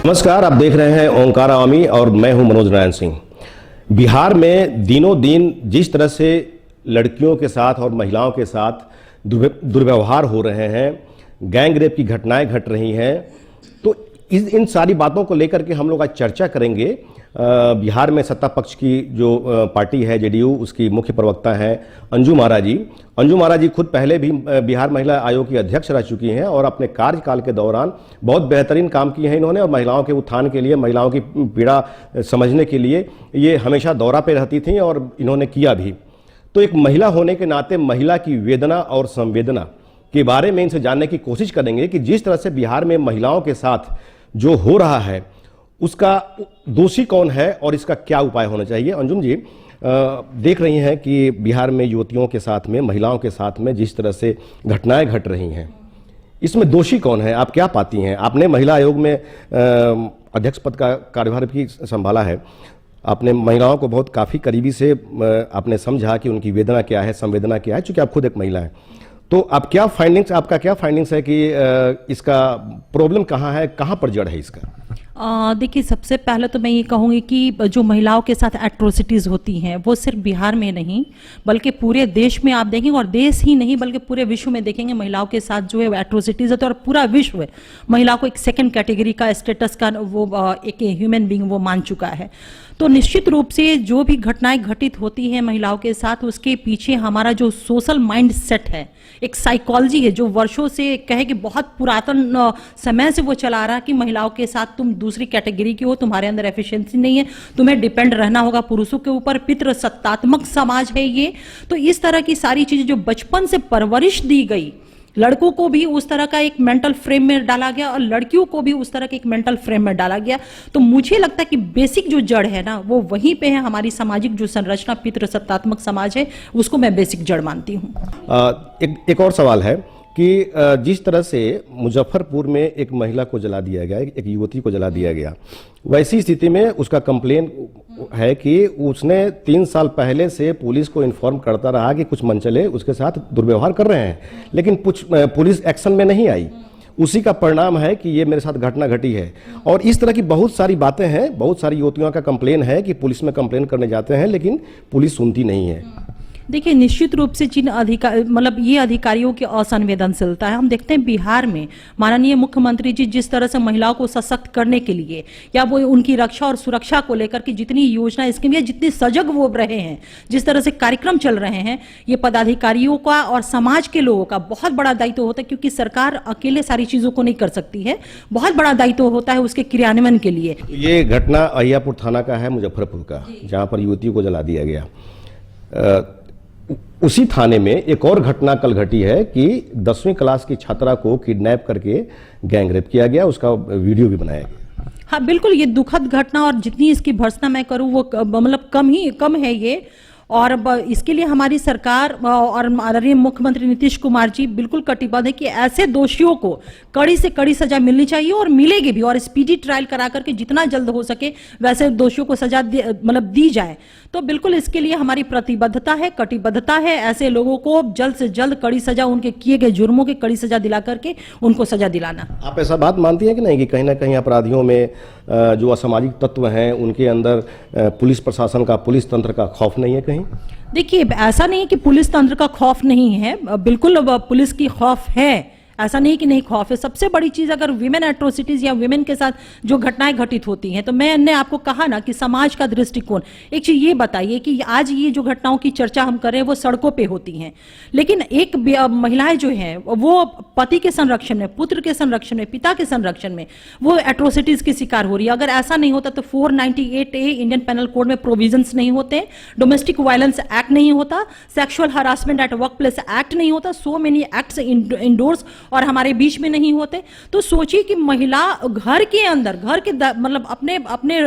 नमस्कार, आप देख रहे हैं ओंकार आवामी और मैं हूं मनोज नारायण सिंह। बिहार में दिनों दिन जिस तरह से लड़कियों के साथ और महिलाओं के साथ दुर्व्यवहार हो रहे हैं, गैंग रेप की घटनाएं घट रही हैं, तो इन सारी बातों को लेकर के हम लोग आज चर्चा करेंगे। बिहार में सत्ता पक्ष की जो पार्टी है जेडीयू, उसकी मुख्य प्रवक्ता है अंजू मारा जी। अंजू मारा जी खुद पहले भी बिहार महिला आयोग की अध्यक्ष रह चुकी हैं और अपने कार्यकाल के दौरान बहुत बेहतरीन काम किए हैं इन्होंने, और महिलाओं के उत्थान के लिए, महिलाओं की पीड़ा समझने के लिए ये हमेशा दौरा पे रहती थी और इन्होंने किया भी। तो एक महिला होने के नाते महिला की वेदना और संवेदना के बारे में इनसे जानने की कोशिश करेंगे कि जिस तरह से बिहार में महिलाओं के साथ जो हो रहा है उसका दोषी कौन है और इसका क्या उपाय होना चाहिए। अंजुम जी, देख रही हैं कि बिहार में युवतियों के साथ में, महिलाओं के साथ में जिस तरह से घटनाएं घट रही हैं, इसमें दोषी कौन है, आप क्या पाती हैं? आपने महिला आयोग में अध्यक्ष पद का कार्यभार भी संभाला है, आपने महिलाओं को बहुत काफ़ी करीबी से आपने समझा कि उनकी वेदना क्या है, संवेदना क्या है, चूँकि आप खुद एक महिला हैं। तो आप आपका क्या फाइंडिंग्स है कि इसका प्रॉब्लम कहाँ है, कहाँ पर जड़ है इसका? देखिए, सबसे पहले तो मैं ये कहूँगी कि जो महिलाओं के साथ एट्रोसिटीज़ होती हैं वो सिर्फ बिहार में नहीं बल्कि पूरे देश में आप देखेंगे, और देश ही नहीं बल्कि पूरे विश्व में देखेंगे महिलाओं के साथ जो है एट्रोसिटीज़ होती है, और पूरा विश्व महिला को एक सेकंड कैटेगरी का स्टेटस का वो एक ह्यूमन बीइंग वो मान चुका है। तो निश्चित रूप से जो भी घटनाएं घटित होती हैं महिलाओं के साथ, उसके पीछे हमारा जो सोशल माइंड सेट है, एक साइकोलॉजी है जो वर्षों से कहे कि बहुत पुरातन समय से वो चला रहा कि महिलाओं के साथ तुम दूसरी कैटेगरी की हो, तुम्हारे अंदर एफिशिएंसी नहीं है, तुम्हें डिपेंड रहना होगा पुरुषों के ऊपर, पितृ सत्तात्मक समाज है ये। तो इस तरह की सारी चीजें जो बचपन से परवरिश दी गई, लड़कों को भी उस तरह का एक मेंटल फ्रेम में डाला गया और लड़कियों को भी उस तरह के एक मेंटल फ्रेम में डाला गया। तो मुझे लगता है कि बेसिक जो जड़ है ना वो वहीं पे है। हमारी सामाजिक जो संरचना पितृसत्तात्मक समाज है उसको मैं बेसिक जड़ मानती हूँ। एक और सवाल है कि जिस तरह से मुजफ्फरपुर में एक महिला को जला दिया गया, एक युवती को जला दिया गया, वैसी स्थिति में उसका कंप्लेन है कि उसने 3 साल पहले से पुलिस को इन्फॉर्म करता रहा कि कुछ मनचले उसके साथ दुर्व्यवहार कर रहे हैं, लेकिन पुलिस एक्शन में नहीं आई। उसी का परिणाम है कि ये मेरे साथ घटना घटी है। और इस तरह की बहुत सारी बातें हैं, बहुत सारी युवतियों का कंप्लेन है कि पुलिस में कंप्लेन करने जाते हैं लेकिन पुलिस सुनती नहीं है। देखिए, निश्चित रूप से जिन ये अधिकारियों की असंवेदनशीलता है। हम देखते हैं बिहार में माननीय मुख्यमंत्री जी जिस तरह से महिलाओं को सशक्त करने के लिए या वो उनकी रक्षा और सुरक्षा को लेकर के जितनी योजना स्कीम या जितनी सजग वो रहे हैं, जिस तरह से कार्यक्रम चल रहे हैं, ये पदाधिकारियों का और समाज के लोगों का बहुत बड़ा दायित्व होता है, क्योंकि सरकार अकेले सारी चीजों को नहीं कर सकती है। बहुत बड़ा दायित्व होता है उसके क्रियान्वयन के लिए। ये घटना अहियापुर थाना का है, मुजफ्फरपुर का, जहाँ पर युवती को जला दिया गया। उसी थाने में एक और घटना कल घटी है कि 10वीं क्लास की छात्रा को किडनैप करके गैंग रेप किया गया, उसका वीडियो भी बनाया गया। हाँ बिल्कुल, ये दुखद घटना, और जितनी इसकी भर्त्सना मैं करूँ वो मतलब कम है ये। और इसके लिए हमारी सरकार और माननीय मुख्यमंत्री नीतीश कुमार जी बिल्कुल कटिबद्ध है कि ऐसे दोषियों को कड़ी से कड़ी सजा मिलनी चाहिए और मिलेगी भी, और स्पीडी ट्रायल करा करके जितना जल्द हो सके वैसे दोषियों को सजा दी जाए। तो बिल्कुल इसके लिए हमारी प्रतिबद्धता है, कटिबद्धता है। ऐसे लोगों को जल्द से जल्द कड़ी सजा, उनके किए गए जुर्मों की कड़ी सजा दिला करके उनको सजा दिलाना। आप ऐसा बात मानती हैं कि नहीं कि कहीं ना कहीं अपराधियों में जो असामाजिक तत्व हैं उनके अंदर पुलिस प्रशासन का, पुलिस तंत्र का खौफ नहीं है कहीं? देखिए, ऐसा नहीं है कि पुलिस तंत्र का खौफ नहीं है, बिल्कुल पुलिस की खौफ है, ऐसा नहीं कि नहीं खौफ है। सबसे बड़ी चीज अगर विमेन एट्रोसिटीज या विमेन के साथ जो घटनाएं घटित होती हैं, तो मैंने आपको कहा ना कि समाज का दृष्टिकोण। एक चीज ये बताइए कि आज ये जो घटनाओं की चर्चा हम कर रहे हैं वो सड़कों पे होती हैं, लेकिन एक महिलाएं जो हैं वो पति के संरक्षण में, पुत्र के संरक्षण में, पिता के संरक्षण में वो एट्रोसिटीज की शिकार हो रही है। अगर ऐसा नहीं होता तो 498A इंडियन पेनल कोड में प्रोविजंस नहीं होते, डोमेस्टिक वायलेंस एक्ट नहीं होता, sexual harassment at work place act नहीं होता, सो मेनी एक्ट्स इंडोर्स और हमारे बीच में नहीं होते। तो सोचिए कि महिला घर के अंदर, घर के मतलब अपने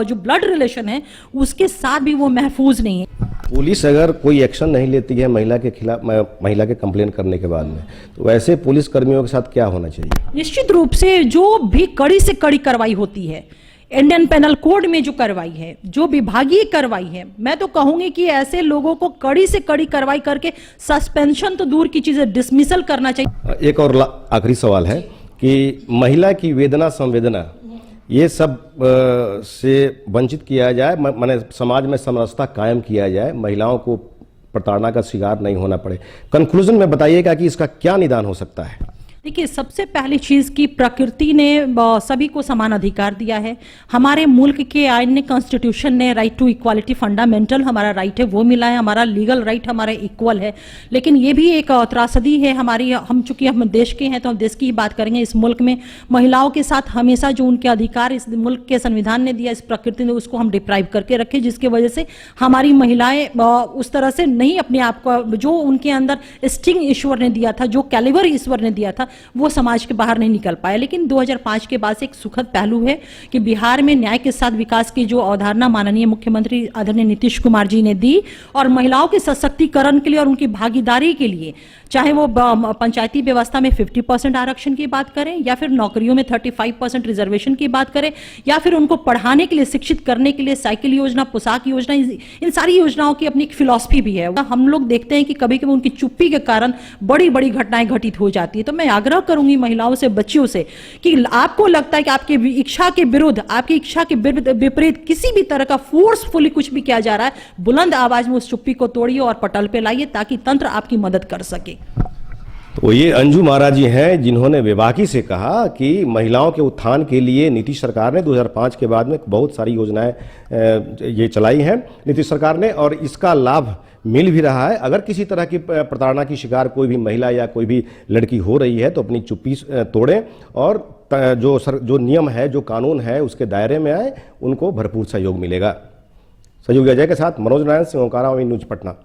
जो ब्लड रिलेशन है उसके साथ भी वो महफूज नहीं है। पुलिस अगर कोई एक्शन नहीं लेती है महिला के खिलाफ, महिला के कंप्लेन करने के बाद में, तो वैसे पुलिस कर्मियों के साथ क्या होना चाहिए? निश्चित रूप से जो भी कड़ी से कड़ी कार्रवाई होती है, इंडियन पेनल कोड में जो कार्रवाई है, जो विभागीय कार्रवाई है, मैं तो कहूंगी कि ऐसे लोगों को कड़ी से कड़ी कार्रवाई करके सस्पेंशन तो दूर की चीजें डिसमिसल करना चाहिए। एक और आखिरी सवाल है कि महिला की वेदना संवेदना ये सब से वंचित किया जाए, माने समाज में समरसता कायम किया जाए, महिलाओं को प्रताड़ना का शिकार नहीं होना पड़े। कंक्लूजन में बताइएगा कि इसका क्या निदान हो सकता है? देखिए, सबसे पहली चीज की प्रकृति ने सभी को समान अधिकार दिया है। हमारे मुल्क के आइन ने, कॉन्स्टिट्यूशन ने राइट टू इक्वालिटी, फंडामेंटल हमारा राइट है वो मिला है, हमारा लीगल राइट हमारा इक्वल है। लेकिन ये भी एक त्रासदी है हमारी, हम चूंकि हम देश के हैं तो हम देश की ही बात करेंगे। इस मुल्क में महिलाओं के साथ हमेशा जो उनके अधिकार इस मुल्क के संविधान ने दिया, इस प्रकृति ने, उसको हम डिप्राइव करके रखे, जिसकी वजह से हमारी महिलाएं उस तरह से नहीं अपने आप को, जो उनके अंदर स्टिंग ईश्वर ने दिया था, जो कैलिबर ईश्वर ने दिया था, वो समाज के बाहर नहीं निकल पाया। लेकिन 2005 के बाद से एक सुखद पहलू है कि बिहार में न्याय के साथ विकास की जो अवधारणा माननीय मुख्यमंत्री आदरणीय नीतीश कुमार जी ने दी, और महिलाओं के सशक्तिकरण के लिए और उनकी भागीदारी के लिए, चाहे वो पंचायती व्यवस्था में 50% आरक्षण की बात करें, या फिर नौकरियों में 35% रिजर्वेशन की बात करें, या फिर उनको पढ़ाने के लिए, शिक्षित करने के लिए साइकिल योजना, पोशाक योजना, इन सारी योजनाओं की अपनी एक फिलॉसफी भी है। हम लोग देखते हैं कि कभी कभी उनकी चुप्पी के कारण बड़ी बड़ी घटनाएं घटित हो जाती है। तो मैं आग्रह करूंगी महिलाओं से, बच्चियों से, कि आपको लगता है कि आपके इच्छा के विरुद्ध, आपकी इच्छा के विपरीत किसी भी तरह का फोर्सफुली कुछ भी किया जा रहा है, बुलंद आवाज में उस चुप्पी को तोड़िए और पटल पे लाइए, ताकि तंत्र आपकी मदद कर सके। तो ये अंजू महाराज जी हैं जिन्होंने बेबाकी से कहा कि महिलाओं के उत्थान के लिए नीतीश सरकार ने 2005 के बाद में बहुत सारी योजनाएं ये चलाई हैं नीतीश सरकार ने, और इसका लाभ मिल भी रहा है। अगर किसी तरह की प्रताड़ना की शिकार कोई भी महिला या कोई भी लड़की हो रही है तो अपनी चुप्पी तोड़ें और जो नियम है, जो कानून है, उसके दायरे में आए, उनको भरपूर सहयोग मिलेगा। सहयोगी अजय के साथ मनोज नारायण सिंह, ओंकारा न्यूज, पटना।